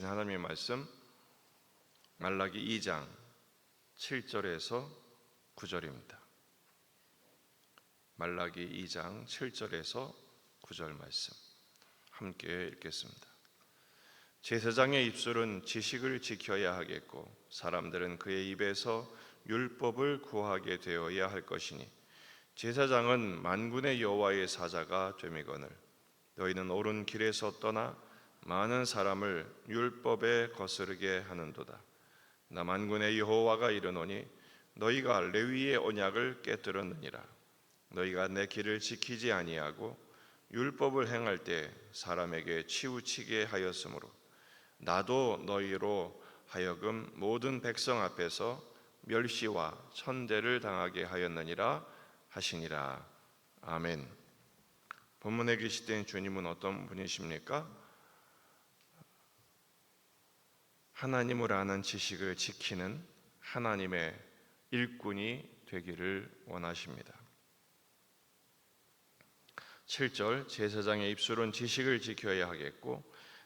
하나님의 말씀 말라기 2장 7절에서 9절입니다. 말라기 2장 7절에서 9절 말씀 함께 읽겠습니다. 제사장의 입술은 지식을 지켜야 하겠고 사람들은 그의 입에서 율법을 구하게 되어야 할 것이니 제사장은 만군의 여호와의 사자가 됨이거늘 너희는 옳은 길에서 떠나 많은 사람을 율법에 거스르게 하는도다. 나 만군의 여호와가 이르노니 너희가 레위의 언약을 깨뜨렸느니라. 너희가 내 길을 지키지 아니하고 율법을 행할 때 사람에게 치우치게 하였으므로 나도 너희로 하여금 모든 백성 앞에서 멸시와 천대를 당하게 하였느니라 하시니라. 아멘. 본문에 계시된 주님은 어떤 분이십니까? 하나님을 아는 지식을 지키는 하나님의 일꾼이 되기를 원하십니다. 7절 제사장의 입술은 지식을 지켜야 하겠고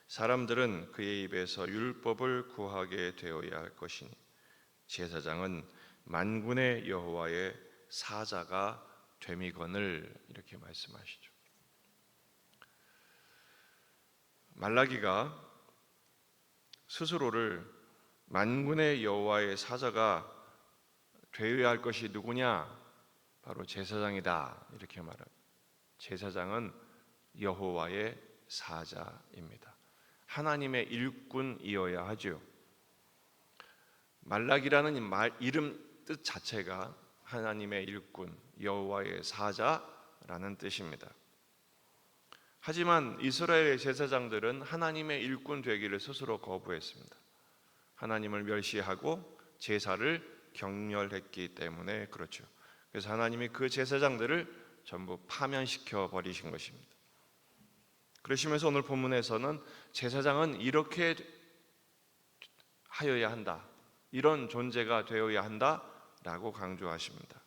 사람들은 그의 입에서 율법을 구하게 되어야 할 것이니 제사장은 만군의 여호와의 사자가 됨이거늘 이렇게 말씀하시죠. 말라기가 스스로를 만군의 여호와의 사자가 되어야 할 것이 누구냐? 바로 제사장이다 이렇게 말합니다. 제사장은 여호와의 사자입니다. 하나님의 일꾼이어야 하죠. 말라기라는 이름 뜻 자체가 하나님의 일꾼, 여호와의 사자라는 뜻입니다. 하지만 이스라엘의 제사장들은 하나님의 일꾼 되기를 스스로 거부했습니다. 하나님을 멸시하고 제사를 경멸했기 때문에 그렇죠. 그래서 하나님이 그 제사장들을 전부 파면시켜 버리신 것입니다. 그러시면서 오늘 본문에서는 제사장은 이렇게 하여야 한다, 이런 존재가 되어야 한다라고 강조하십니다.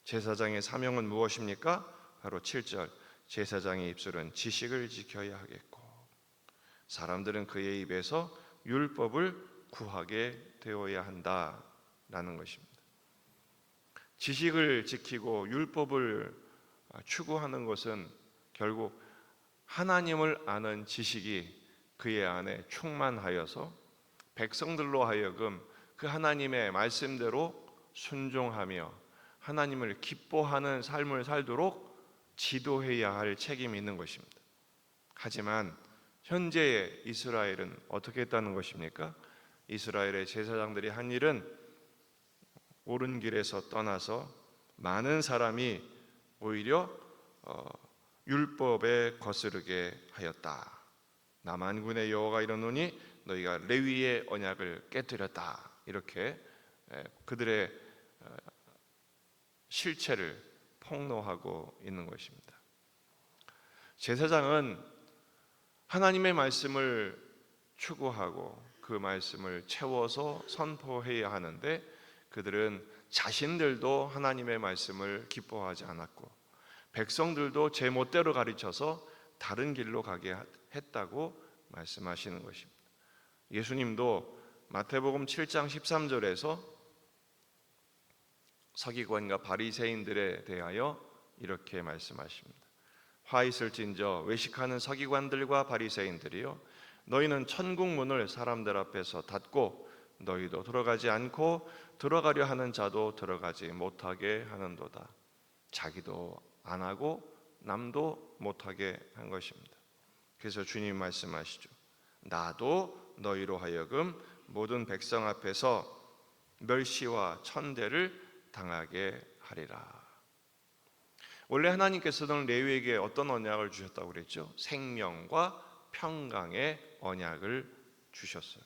제사장의 사명은 무엇입니까? 바로 7절 제사장의 입술은 지식을 지켜야 하겠고 사람들은 그의 입에서 율법을 구하게 되어야 한다라는 것입니다. 지식을 지키고 율법을 추구하는 것은 결국 하나님을 아는 지식이 그의 안에 충만하여서 백성들로 하여금 그 하나님의 말씀대로 순종하며 하나님을 기뻐하는 삶을 살도록 지도해야 할 책임이 있는 것입니다. 하지만 현재의 이스라엘은 어떻게 했다는 것입니까? 이스라엘의 제사장들이 한 일은 옳은 길에서 떠나서 많은 사람이 오히려 율법에 거스르게 하였다. 나 만군의 여호와가 이르노니 너희가 레위의 언약을 깨뜨렸다. 이렇게 그들의 실체를 폭로하고 있는 것입니다. 제사장은 하나님의 말씀을 추구하고 그 말씀을 채워서 선포해야 하는데 그들은 자신들도 하나님의 말씀을 기뻐하지 않았고 백성들도 제 멋대로 가르쳐서 다른 길로 가게 했다고 말씀하시는 것입니다. 예수님도 마태복음 7장 13절에서 서기관과 바리새인들에 대하여 이렇게 말씀하십니다. 화 있을진저 외식하는 서기관들과 바리새인들이여 너희는 천국 문을 사람들 앞에서 닫고 너희도 들어가지 않고 들어가려 하는 자도 들어가지 못하게 하는도다. 자기도 안 하고 남도 못하게 한 것입니다. 그래서 주님 말씀하시죠. 나도 너희로 하여금 모든 백성 앞에서 멸시와 천대를 당하게 하리라. 원래 하나님께서는 레위에게 어떤 언약을 주셨다고 그랬죠? 생명과 평강의 언약을 주셨어요.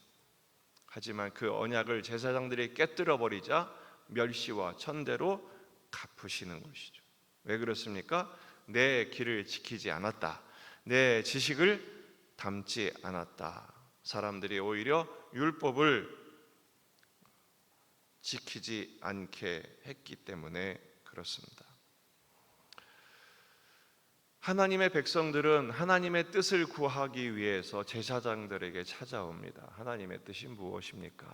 하지만 그 언약을 제사장들이 깨뜨려 버리자 멸시와 천대로 갚으시는 것이죠. 왜 그렇습니까? 내 길을 지키지 않았다. 내 지식을 담지 않았다. 사람들이 오히려 율법을 지키지 않게 했기 때문에 그렇습니다. 하나님의 백성들은 하나님의 뜻을 구하기 위해서 제사장들에게 찾아옵니다. 하나님의 뜻이 무엇입니까?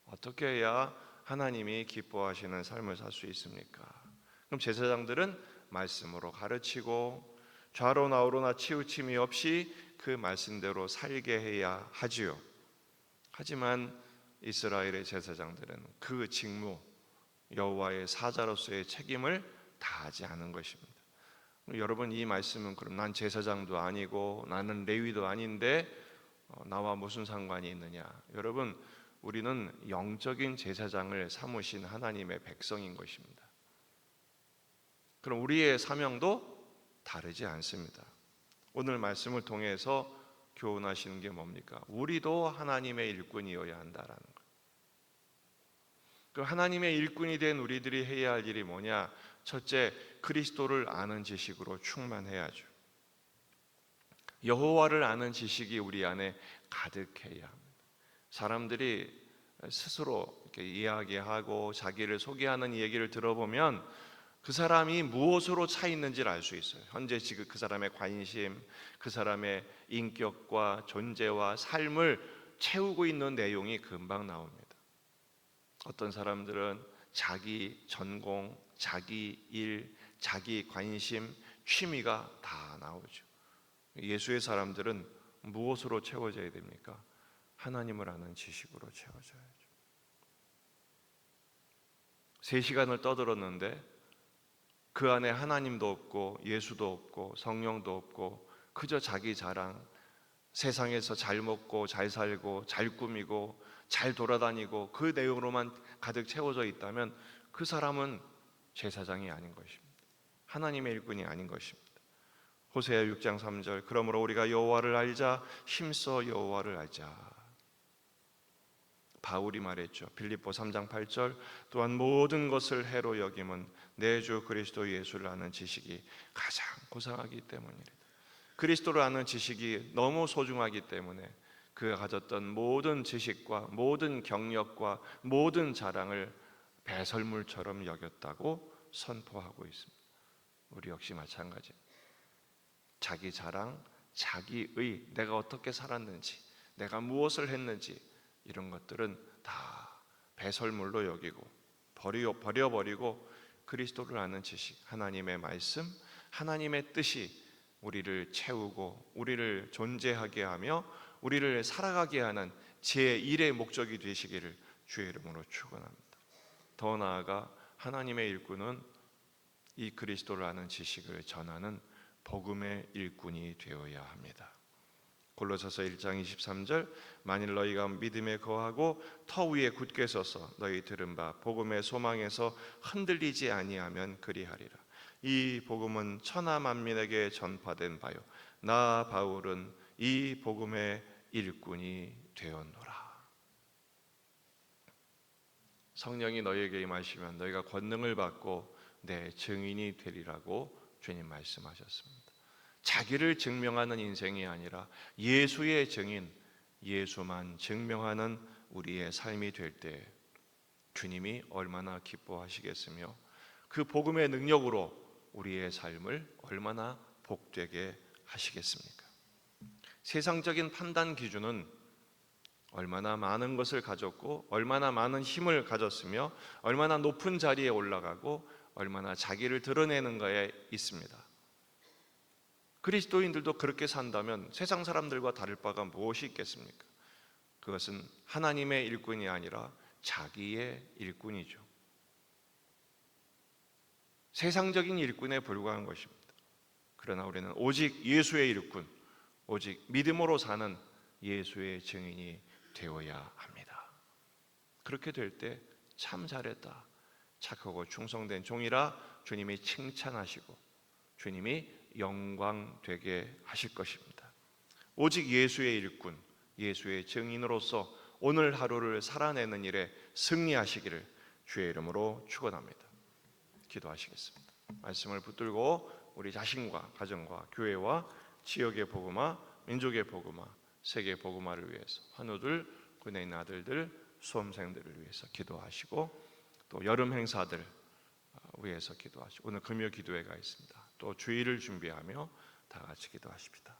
어떻게 해야 하나님이 기뻐하시는 삶을 살 수 있습니까? 그럼 제사장들은 말씀으로 가르치고 좌로 나우로나 치우침이 없이 그 말씀대로 살게 해야 하지요. 하지만 이스라엘의 제사장들은 그 직무, 여호와의 사자로서의 책임을 다하지 않은 것입니다. 여러분, 이 말씀은 그럼 난 제사장도 아니고 나는 레위도 아닌데 나와 무슨 상관이 있느냐? 여러분, 우리는 영적인 제사장을 삼으신 하나님의 백성인 것입니다. 그럼 우리의 사명도 다르지 않습니다. 오늘 말씀을 통해서 교훈하시는 게 뭡니까? 우리도 하나님의 일꾼이어야 한다라는 것. 그 하나님의 일꾼이 된 우리들이 해야 할 일이 뭐냐? 첫째, 그리스도를 아는 지식으로 충만해야죠. 여호와를 아는 지식이 우리 안에 가득해야 합니다. 사람들이 스스로 이렇게 이야기하고 자기를 소개하는 얘기를 들어보면 그 사람이 무엇으로 차 있는지를 알 수 있어요. 현재 지금 그 사람의 관심, 그 사람의 인격과 존재와 삶을 채우고 있는 내용이 금방 나옵니다. 어떤 사람들은 자기 전공, 자기 일, 자기 관심, 취미가 다 나오죠. 예수의 사람들은 무엇으로 채워져야 됩니까? 하나님을 아는 지식으로 채워져야죠. 3시간을 떠들었는데 그 안에 하나님도 없고 예수도 없고 성령도 없고 그저 자기 자랑, 세상에서 잘 먹고 잘 살고 잘 꾸미고 잘 돌아다니고 그 내용으로만 가득 채워져 있다면 그 사람은 제사장이 아닌 것입니다. 하나님의 일꾼이 아닌 것입니다. 호세아 6장 3절, 그러므로 우리가 여호와를 알자, 힘써 여호와를 알자. 바울이 말했죠. 빌립보 3장 8절, 또한 모든 것을 해로 여김은 내 주 그리스도 예수를 아는 지식이 가장 고상하기 때문이다. 그리스도를 아는 지식이 너무 소중하기 때문에 그가 가졌던 모든 지식과 모든 경력과 모든 자랑을 배설물처럼 여겼다고 선포하고 있습니다. 우리 역시 마찬가지입니다. 자기 자랑, 자기의, 내가 어떻게 살았는지, 내가 무엇을 했는지 이런 것들은 다 배설물로 여기고 버려버리고 그리스도를 아는 지식, 하나님의 말씀, 하나님의 뜻이 우리를 채우고 우리를 존재하게 하며 우리를 살아가게 하는 제1의 목적이 되시기를 주의 이름으로 축원합니다. 더 나아가 하나님의 일꾼은 이 그리스도를 아는 지식을 전하는 복음의 일꾼이 되어야 합니다. 골로새서 1장 23절, 만일 너희가 믿음에 거하고 터 위에 굳게 서서 너희 들은 바 복음의 소망에서 흔들리지 아니하면 그리하리라. 이 복음은 천하 만민에게 전파된 바요 나 바울은 이 복음의 일꾼이 되었노라. 성령이 너희에게 임하시면 너희가 권능을 받고 내 증인이 되리라고 주님 말씀하셨습니다. 자기를 증명하는 인생이 아니라 예수의 증인, 예수만 증명하는 우리의 삶이 될 때 주님이 얼마나 기뻐하시겠으며 그 복음의 능력으로 우리의 삶을 얼마나 복되게 하시겠습니까? 세상적인 판단 기준은 얼마나 많은 것을 가졌고 얼마나 많은 힘을 가졌으며 얼마나 높은 자리에 올라가고 얼마나 자기를 드러내는 거에 있습니다. 그리스도인들도 그렇게 산다면 세상 사람들과 다를 바가 무엇이 있겠습니까? 그것은 하나님의 일꾼이 아니라 자기의 일꾼이죠. 세상적인 일꾼에 불과한 것입니다. 그러나 우리는 오직 예수의 일꾼, 오직 믿음으로 사는 예수의 증인이 되어야 합니다. 그렇게 될 때 참 잘했다, 착하고 충성된 종이라 주님이 칭찬하시고 주님이 영광 되게 하실 것입니다. 오직 예수의 일꾼, 예수의 증인으로서 오늘 하루를 살아내는 일에 승리하시기를 주의 이름으로 축원합니다. 기도하시겠습니다. 말씀을 붙들고 우리 자신과 가정과 교회와 지역의 복음화, 민족의 복음화, 세계 복음화를 위해서 환우들, 군에 있는 아들들, 수험생들을 위해서 기도하시고 또 여름 행사들 위해서 기도하시고 오늘 금요 기도회가 있습니다. 또 주일을 준비하며 다 같이 기도하십니다.